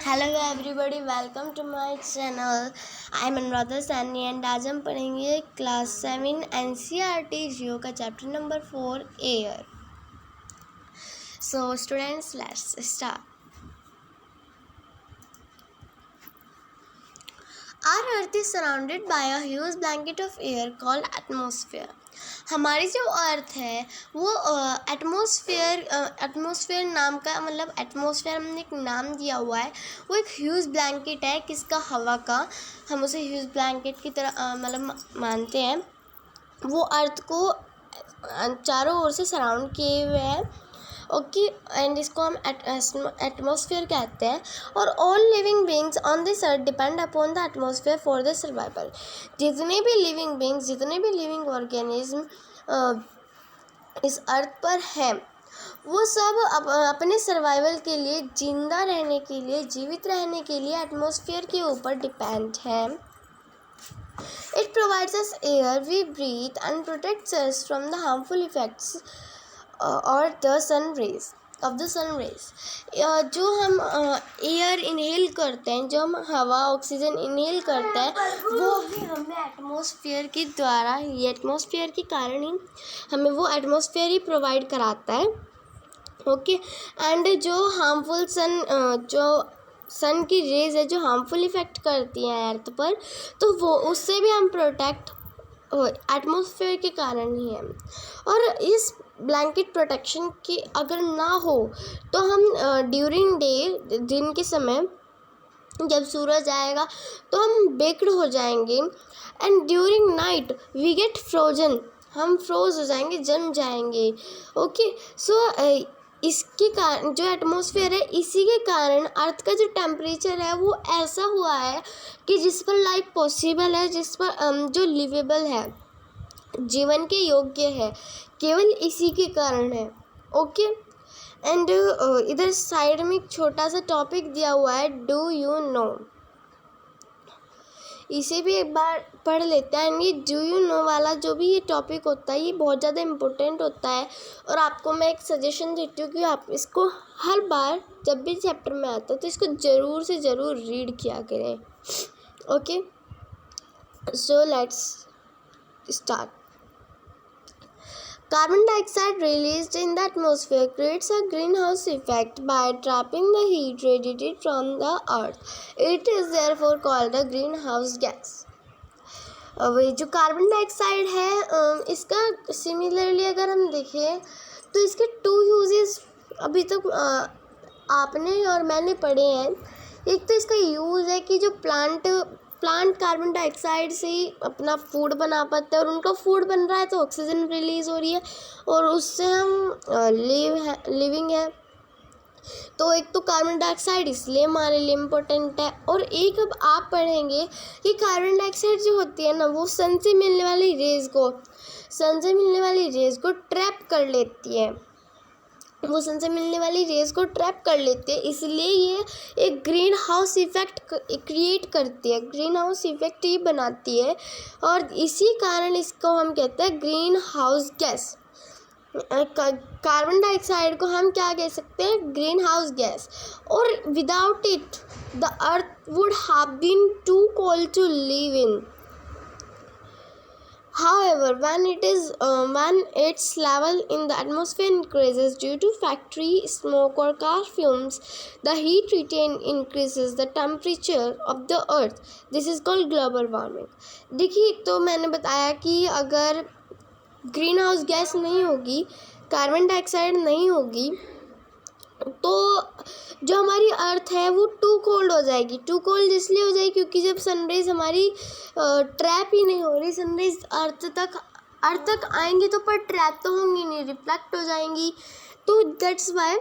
Hello everybody, welcome to my channel. I am Anuradha Saini and आज हम पढ़ेंगे क्लास 7 एनसीईआरटी जियो का chapter number 4 air. So students, let's start. Our Earth is surrounded by a huge blanket of air called atmosphere. हमारी जो अर्थ है वो atmosphere नाम का, मतलब एटमॉस्फेयर हमने एक नाम दिया हुआ है। वो एक ह्यूज ब्लैंकेट है, किसका? हवा का। हम उसे ह्यूज ब्लैंकेट की तरह मतलब मानते हैं। वो अर्थ को चारों ओर से सराउंड किए हुए है। ओके, एंड इसको हम एटमॉस्फेयर कहते हैं। और all living beings on this earth depend upon the atmosphere for the survival. जितने भी लिविंग ऑर्गेनिज्म इस अर्थ पर हैं, वो सब अपने सर्वाइवल के लिए, जिंदा रहने के लिए, जीवित रहने के लिए एटमॉस्फेयर के ऊपर डिपेंड है। It provides us air we breathe and protects us from the harmful effects or the sun rays. जो हम एयर इनहेल करते हैं, जो हम हवा ऑक्सीजन इनहेल करते हैं, वो भी हमें एटमॉस्फेयर के द्वारा, ये एटमॉस्फेयर के कारण ही हमें वो एटमॉस्फेयर ही प्रोवाइड कराता है। ओके, एंड जो हार्मफुल सन की रेज है, जो हार्मफुल इफ़ेक्ट करती हैं अर्थ पर, तो वो उससे भी हम प्रोटेक्ट एटमॉस्फेयर के कारण ही है। और इस ब्लैंकेट प्रोटेक्शन की अगर ना हो तो हम ड्यूरिंग डे, दिन के समय जब सूरज आएगा तो हम बेक्ड हो जाएंगे, and during night we get frozen, हम फ्रोज हो जाएंगे, जम जाएंगे। ओके, सो इसके कारण, जो एटमॉस्फेयर है, इसी के कारण अर्थ का जो टेम्परेचर है वो ऐसा हुआ है कि जिस पर लाइफ पॉसिबल है, जिस पर जो लिवेबल है, जीवन के योग्य है, केवल इसी के कारण है। ओके, एंड इधर साइड में एक छोटा सा टॉपिक दिया हुआ है, डू यू नो। इसे भी एक बार पढ़ लेते हैं। ये डू यू नो वाला जो भी ये टॉपिक होता है, ये बहुत ज़्यादा इम्पोर्टेंट होता है। और आपको मैं एक सजेशन देती हूँ कि आप इसको हर बार जब भी चैप्टर में आता है तो इसको ज़रूर से ज़रूर रीड किया करें। Okay, so let's start. Carbon dioxide released in the atmosphere creates a greenhouse effect by trapping the heat radiated from the earth. It is therefore called a greenhouse gas. वही जो कार्बन डाइऑक्साइड है, इसका similarly अगर हम देखें तो इसके 2 uses अभी तक आपने और मैंने पढ़े हैं। एक तो इसका यूज़ है कि जो प्लांट कार्बन डाइऑक्साइड से ही अपना फूड बना पाते हैं, और उनका फूड बन रहा है तो ऑक्सीजन रिलीज़ हो रही है और उससे हम लिविंग है। तो एक तो कार्बन डाइऑक्साइड इसलिए हमारे लिए इम्पोर्टेंट है। और एक अब आप पढ़ेंगे कि कार्बन डाइऑक्साइड जो होती है ना, वो सन से मिलने वाली रेज़ को ट्रैप कर लेती है। इसलिए ये एक ग्रीन हाउस इफेक्ट क्रिएट करती है, ग्रीन हाउस इफेक्ट ही बनाती है, और इसी कारण इसको हम कहते हैं green house gas. Carbon dioxide को हम क्या कह सकते हैं? Green house gas. और without it the earth would have been too cold to live in. However, when its level in the atmosphere increases due to factory smoke or car fumes, the heat retained increases the temperature of the earth. This is called global warming. देखिए, तो मैंने बताया कि अगर green house gas नहीं होगी, carbon dioxide नहीं होगी, तो जो हमारी अर्थ है वो टू कोल्ड हो जाएगी। टू कोल्ड इसलिए हो जाएगी क्योंकि जब सनरेज हमारी ट्रैप ही नहीं हो रही, सनरेज अर्थ तक आएंगी तो पर ट्रैप तो होंगी नहीं, रिफ्लेक्ट हो जाएंगी। तो दैट्स वाई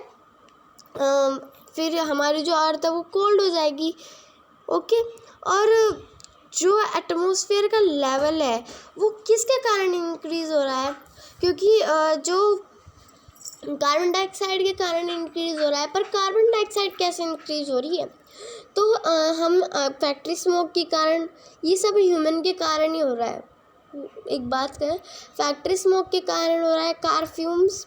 फिर हमारी जो अर्थ है वो कोल्ड हो जाएगी। ओके, और जो एटमॉस्फेयर का लेवल है वो किसके कारण इंक्रीज़ हो रहा है? क्योंकि जो कार्बन डाइऑक्साइड के कारण इंक्रीज़ हो रहा है। पर कार्बन डाइऑक्साइड कैसे इंक्रीज़ हो रही है? तो हम फैक्ट्री स्मोक के कारण, ये सब ह्यूमन के कारण ही हो रहा है। एक बात करें, फैक्ट्री स्मोक के कारण हो रहा है, कार फ्यूम्स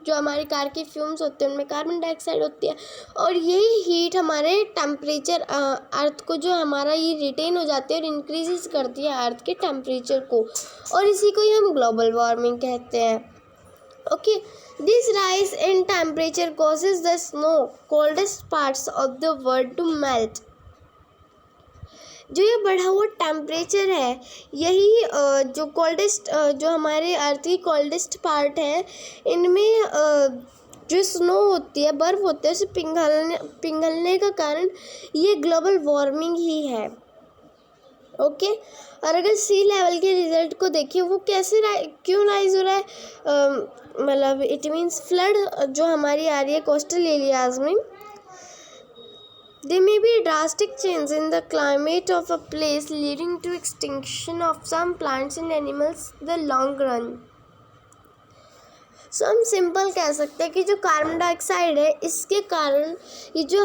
जो हमारे कार के फ्यूम्स होते हैं उनमें कार्बन डाइऑक्साइड होती है, और यही हीट हमारे टेम्परेचर अर्थ को जो हमारा ये रिटेन हो जाती है और इंक्रीज करती है अर्थ के टेम्परेचर को, और इसी को ही हम ग्लोबल वार्मिंग कहते हैं। Okay, this rise in temperature causes the snow coldest parts of the world to melt। जो ये बढ़ा हुआ टेम्परेचर है, यही जो कोल्डेस्ट जो हमारे अर्थ की कोल्डेस्ट पार्ट है, इनमें जो स्नो होती है, बर्फ़ होती है, उसे पिघलने का कारण ये ग्लोबल वार्मिंग ही है। ओके, और अगर सी लेवल के रिजल्ट को देखिए वो कैसे क्यों राइज हो रहा है, मतलब इट मीन्स फ्लड जो हमारी आ रही है कोस्टल एरियाज में। There may be drastic change in the climate of a place leading to extinction of some plants and animals in the long run। So हम सिंपल कह सकते हैं कि जो कार्बन डाइऑक्साइड है, इसके कारण ये जो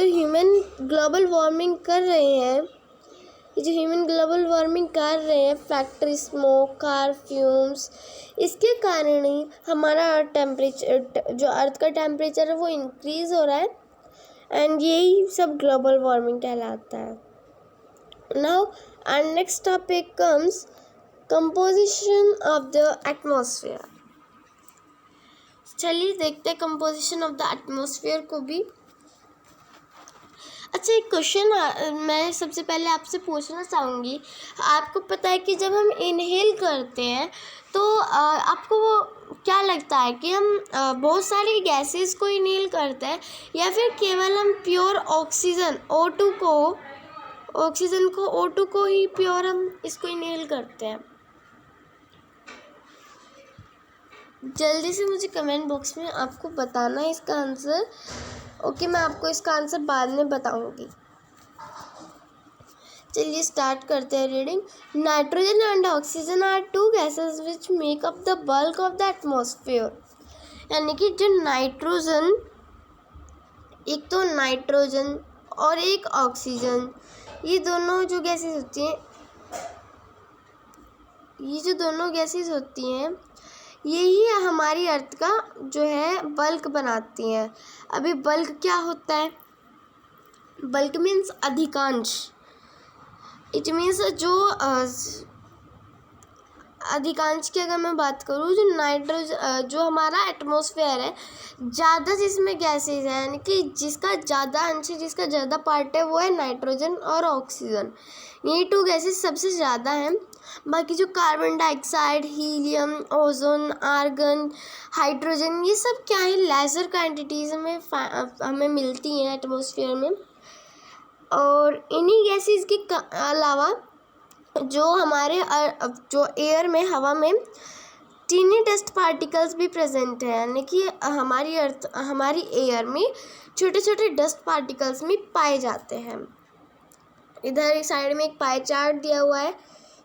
ह्यूमन ग्लोबल वार्मिंग कर रहे हैं, फैक्ट्री स्मोक, कार फ्यूम्स, इसके कारण ही हमारा टेम्परेचर जो अर्थ का टेम्परेचर है वो इंक्रीज़ हो रहा है, एंड यही सब ग्लोबल वार्मिंग कहलाता है। Now and next topic comes composition of the atmosphere. चलिए देखते हैं कंपोजिशन ऑफ द एटमॉस्फेयर को भी। अच्छा, एक क्वेश्चन मैं सबसे पहले आपसे पूछना चाहूँगी। आपको पता है कि जब हम इनहेल करते हैं तो आपको वो क्या लगता है कि हम बहुत सारी गैसेस को इनहेल करते हैं, या फिर केवल हम प्योर ऑक्सीजन O2 को ही प्योर हम इसको इनहेल करते हैं? जल्दी से मुझे कमेंट बॉक्स में आपको बताना है इसका आंसर। ओके, मैं आपको इसका आंसर बाद में बताऊंगी। चलिए स्टार्ट करते हैं reading. Nitrogen and oxygen are two gases which make up the bulk of the atmosphere. यानी कि जो नाइट्रोजन, एक तो नाइट्रोजन और एक ऑक्सीजन, ये दोनों जो गैसेस होती हैं, यही हमारी अर्थ का जो है बल्क बनाती हैं। अभी बल्क क्या होता है? बल्क मीन्स अधिकांश। इट मीन्स जो अधिकांश की अगर मैं बात करूँ, जो नाइट्रोजन जो हमारा एटमॉस्फेयर है, ज़्यादा जिसमें गैसेज हैं, यानी कि जिसका ज़्यादा अंश है, जिसका ज़्यादा पार्ट है, वो है नाइट्रोजन और ऑक्सीजन। ये टू गैसेज सबसे ज़्यादा हैं। बाकी जो carbon dioxide, helium, ozone, argon, hydrogen, ये सब क्या है, लेज़र क्वांटिटीज़ में हमें मिलती हैं एटमॉस्फेयर में। और इन्हीं गैसेज के अलावा जो हमारे जो एयर में, हवा में टीनी डस्ट पार्टिकल्स भी प्रेजेंट है, यानी कि हमारी एयर में छोटे छोटे डस्ट पार्टिकल्स भी पाए जाते हैं। इधर साइड में एक पाई चार्ट दिया हुआ है,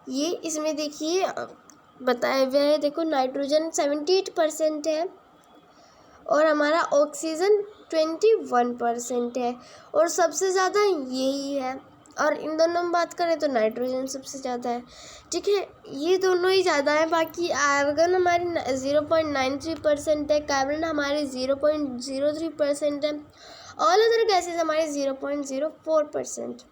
ये इसमें देखिए बताया हुआ है। देखो, नाइट्रोजन 78% है और हमारा ऑक्सीजन 21% है, और सबसे ज़्यादा यही है। और इन दोनों में बात करें तो नाइट्रोजन सबसे ज़्यादा है। ठीक है, ये दोनों ही ज़्यादा है। बाकी आर्गन हमारी 0.93% है, कार्बन हमारे 0.03% है, ऑल अदर गैसेज हमारे 0.04%।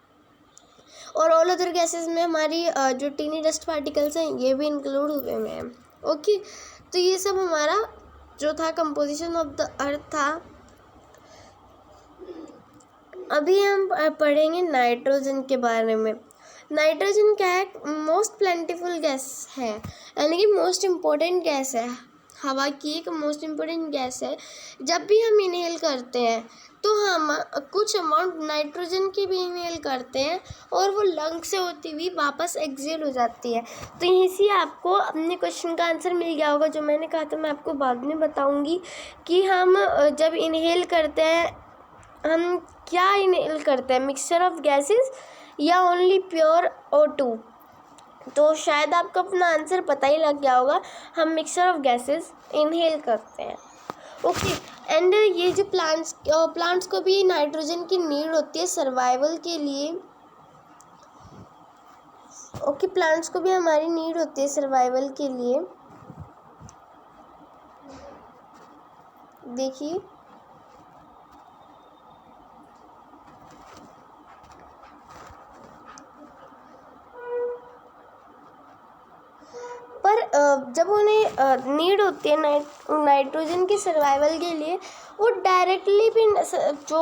और ऑल अदर गैसेज में हमारी जो टीनी डस्ट पार्टिकल्स हैं, ये भी इंक्लूड हुए हुए हैं। ओके, तो ये सब हमारा जो था कंपोजिशन ऑफ द अर्थ था। अभी हम पढ़ेंगे नाइट्रोजन के बारे में। नाइट्रोजन क्या है? मोस्ट प्लेंटिफुल गैस है, यानी कि मोस्ट इम्पोर्टेंट गैस है, हवा की एक मोस्ट इम्पोर्टेंट गैस है। जब भी हम इनहेल करते हैं तो हम कुछ अमाउंट नाइट्रोजन की भी इनहेल करते हैं, और वो लंग से होती हुई वापस एक्सहेल हो जाती है। तो यहीं से आपको अपने क्वेश्चन का आंसर मिल गया होगा। जो मैंने कहा था मैं आपको बाद में बताऊंगी कि हम जब इनहेल करते हैं, हम क्या इनहेल करते हैं, मिक्सचर ऑफ गैसेस या ओनली प्योर O2। तो शायद आपको अपना आंसर पता ही लग गया होगा, हम मिक्सचर ऑफ गैसेस इनहेल करते हैं। ओके, एंड ये जो प्लांट्स को भी नाइट्रोजन की नीड होती है सर्वाइवल के लिए। ओके, प्लांट्स को भी हमारी नीड होती है सर्वाइवल के लिए। देखिए पर जब उन्हें नीड होती है नाइट्रोजन की सर्वाइवल के लिए, वो डायरेक्टली भी जो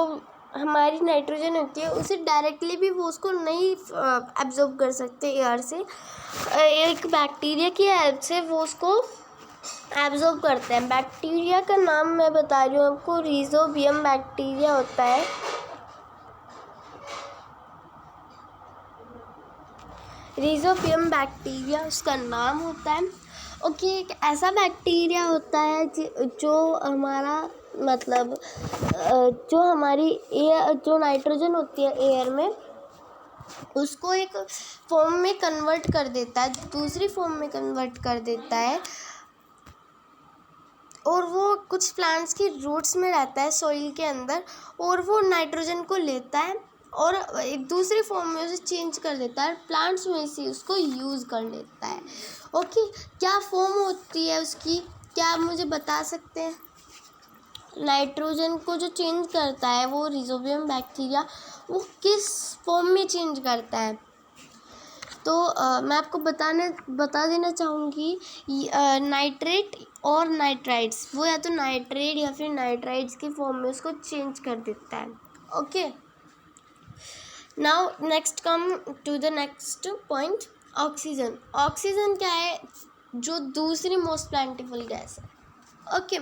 हमारी नाइट्रोजन होती है उसे डायरेक्टली भी वो उसको नहीं एब्जॉर्ब कर सकते एयर से। एक बैक्टीरिया की हेल्प से वो उसको एब्जॉर्ब करते हैं। बैक्टीरिया का नाम मैं बता रही हूँ आपको, रिजोबियम बैक्टीरिया होता है। रिजोबियम बैक्टीरिया उसका नाम होता है। ओके, एक ऐसा बैक्टीरिया होता है जो हमारा मतलब जो हमारी एयर जो नाइट्रोजन होती है एयर में, उसको एक फॉर्म में कन्वर्ट कर देता है, दूसरी फॉर्म में कन्वर्ट कर देता है। और वो कुछ प्लांट्स की रूट्स में रहता है सॉइल के अंदर, और वो नाइट्रोजन को लेता है और एक दूसरी फॉर्म में उसे चेंज कर देता है, प्लांट्स में से उसको यूज़ कर लेता है। ओके, क्या फॉर्म होती है उसकी, क्या आप मुझे बता सकते हैं? नाइट्रोजन को जो चेंज करता है वो रिजोबियम बैक्टीरिया, वो किस फॉर्म में चेंज करता है? तो मैं आपको बता देना चाहूँगी, नाइट्रेट और नाइट्राइट्स, वो या तो नाइट्रेट या फिर नाइट्राइट्स की फॉर्म में उसको चेंज कर देता है। Okay, now next come to the next point, oxygen. Oxygen क्या है? जो दूसरी मोस्ट प्लेंटिफुल गैस है। ओके,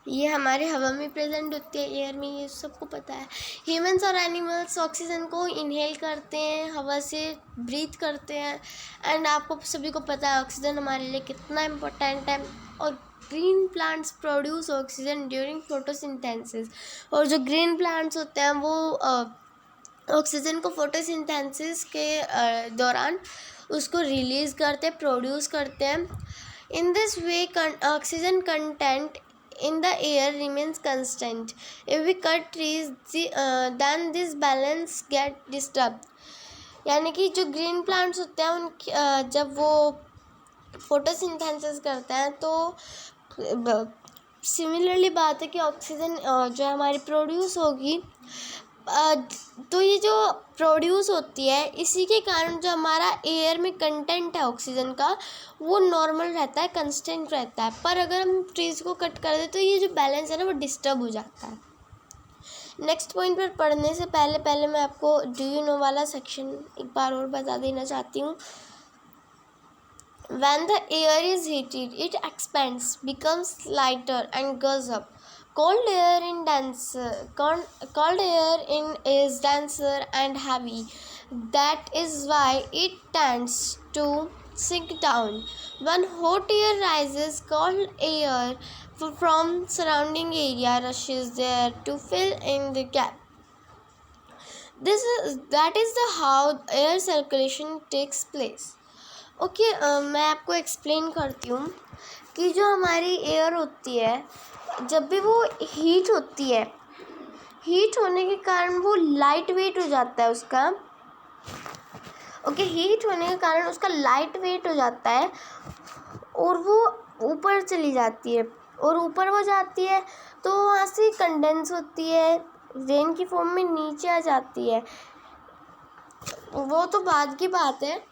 ये हमारे हवा में प्रेजेंट होती है, एयर में, ये सबको पता है। ह्यूमंस और एनिमल्स ऑक्सीजन को इनहेल करते हैं, हवा से ब्रीथ करते हैं। एंड आपको सभी को पता है ऑक्सीजन हमारे लिए कितना इम्पोर्टेंट है। और green plants produce oxygen during photosynthesis, और जो ग्रीन प्लांट्स होते हैं वो ऑक्सीजन को फोटोसिंथेसिस के दौरान उसको रिलीज़ करते हैं, प्रोड्यूस करते हैं। In this way oxygen content in the air remains constant. If we cut trees, then this balance get disturbed. यानी कि जो ग्रीन प्लांट्स होते हैं उनकी जब वो फोटोसिंथेसिस करते हैं तो सिमिलरली बात है कि ऑक्सीजन जो हमारी प्रोड्यूस होगी, तो ये जो प्रोड्यूस होती है इसी के कारण जो हमारा एयर में कंटेंट है ऑक्सीजन का वो नॉर्मल रहता है, कंस्टेंट रहता है। पर अगर हम ट्रीज़ को कट कर दें तो ये जो बैलेंस है ना वो डिस्टर्ब हो जाता है। नेक्स्ट पॉइंट पर पढ़ने से पहले मैं आपको डू यू नो वाला सेक्शन एक बार और बता देना चाहती हूँ। When the air is heated, it expands, becomes lighter and goes up. Cold air is denser and heavy. That is why it tends to sink down. When hot air rises, cold air from surrounding area rushes there to fill in the gap. That is how air circulation takes place. Okay, मैं आपको explain करती हूँ कि जो हमारी air होती है जब भी वो हीट होती है, हीट होने के कारण वो लाइट वेट हो जाता है उसका। ओके, हीट होने के कारण उसका लाइट वेट हो जाता है और वो ऊपर चली जाती है, और ऊपर वो जाती है तो वहाँ से कंडेंस होती है, रेन की फॉर्म में नीचे आ जाती है। वो तो बाद की बात है,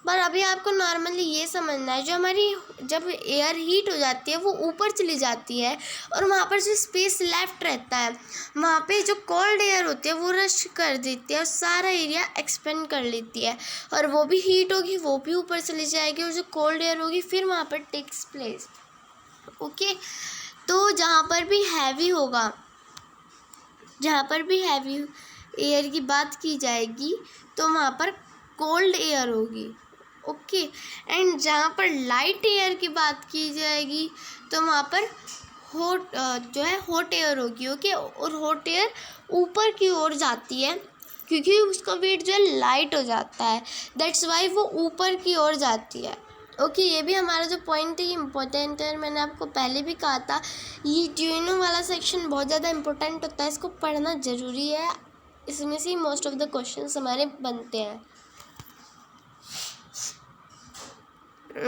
पर अभी आपको नॉर्मली ये समझना है, जो हमारी जब एयर हीट हो जाती है वो ऊपर चली जाती है और वहाँ पर जो स्पेस लेफ्ट रहता है वहाँ पे जो कोल्ड एयर होती है वो रश कर देती है और सारा एरिया एक्सपेंड कर लेती है, और वो भी हीट होगी, वो भी ऊपर चली जाएगी, और जो कोल्ड एयर होगी फिर वहाँ पर टेक्स प्लेस। ओके, तो जहाँ पर भी हैवी एयर की बात की जाएगी तो वहाँ पर कोल्ड एयर होगी। ओके, एंड जहाँ पर लाइट एयर की बात की जाएगी तो वहाँ पर हॉट एयर होगी। ओके, और हॉट एयर ऊपर की ओर जाती है क्योंकि उसका वेट जो है लाइट हो जाता है, दैट्स वाई वो ऊपर की ओर जाती है। ओके, ये भी हमारा जो पॉइंट है ये इम्पोर्टेंट है, मैंने आपको पहले भी कहा था ये ड्यूनो वाला सेक्शन बहुत ज़्यादा इम्पोर्टेंट होता है, इसको पढ़ना ज़रूरी है, इसमें से मोस्ट ऑफ द क्वेश्चंस हमारे बनते हैं।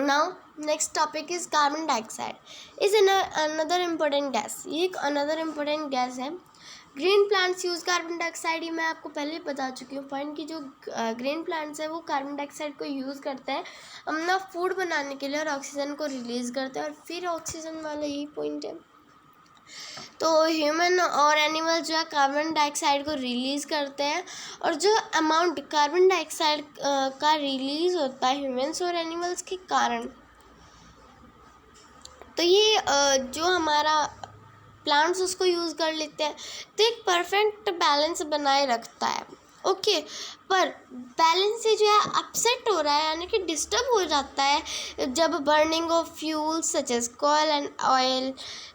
Now next topic is carbon dioxide is another important gas. ये एक अनदर इम्पोर्टेंट गैस है। Green plants use carbon dioxide, ये मैं आपको पहले ही बता चुकी हूँ पॉइंट कि जो ग्रीन प्लांट्स है वो कार्बन डाइऑक्साइड को यूज़ करते हैं अपना फूड बनाने के लिए और ऑक्सीजन को रिलीज़ करते हैं, और फिर ऑक्सीजन वाला यही पॉइंट है। तो ह्यूमन और एनिमल जो है कार्बन डाइऑक्साइड को रिलीज़ करते हैं, और जो अमाउंट कार्बन डाइऑक्साइड का रिलीज़ होता है ह्यूमन्स और एनिमल्स के कारण, तो ये जो हमारा प्लांट्स उसको यूज़ कर लेते हैं, तो एक परफेक्ट बैलेंस बनाए रखता है। ओके, पर बैलेंस से जो है अपसेट हो रहा है, यानी कि डिस्टर्ब हो जाता है जब burning of fuels such as coal and oil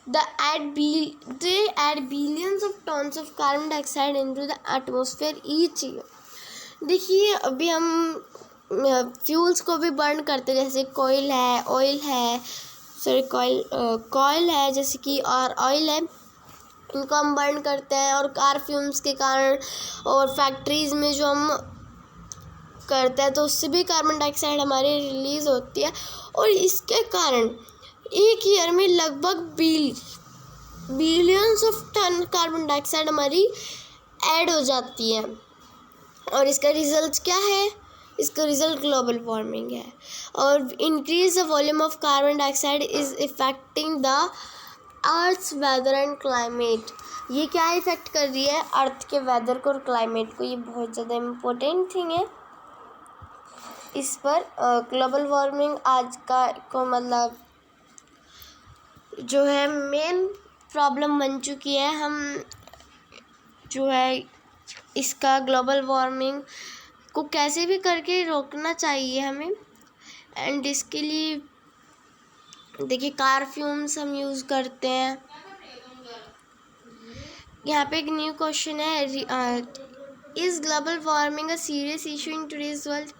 they add billions of tons of carbon dioxide into the atmosphere each year. देखिए, अभी हम फ्यूल्स को भी बर्न करते हैं, जैसे कोयल है, ऑयल है, सॉरी कॉयल है जैसे कि, और ऑयल है, इनको हम बर्न करते हैं, और कार फ्यूम्स के कारण और फैक्ट्रीज़ में जो हम करते हैं तो उससे भी कार्बन डाइऑक्साइड हमारी रिलीज़ होती है, और इसके कारण एक ईयर में लगभग billions of ton carbon dioxide हमारी ऐड हो जाती है। और इसका रिजल्ट क्या है? इसका रिजल्ट ग्लोबल वार्मिंग है, और increase the volume of carbon dioxide is affecting the earth's weather and climate. ये क्या इफेक्ट कर रही है? अर्थ के वेदर को और क्लाइमेट को। ये बहुत ज़्यादा इम्पोर्टेंट थिंग है। इस पर ग्लोबल वार्मिंग आज का को मतलब जो है मेन प्रॉब्लम बन चुकी है। हम जो है इसका ग्लोबल वार्मिंग को कैसे भी करके रोकना चाहिए हमें। एंड इसके लिए देखिए, कार फ्यूम्स हम यूज़ करते हैं। यहाँ पे एक न्यू क्वेश्चन है, is global warming a serious issue in today's world?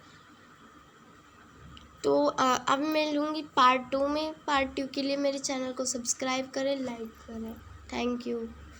तो अब मैं लूँगी पार्ट 2 में। पार्ट 2 के लिए मेरे चैनल को सब्सक्राइब करें, लाइक करें। Thank you.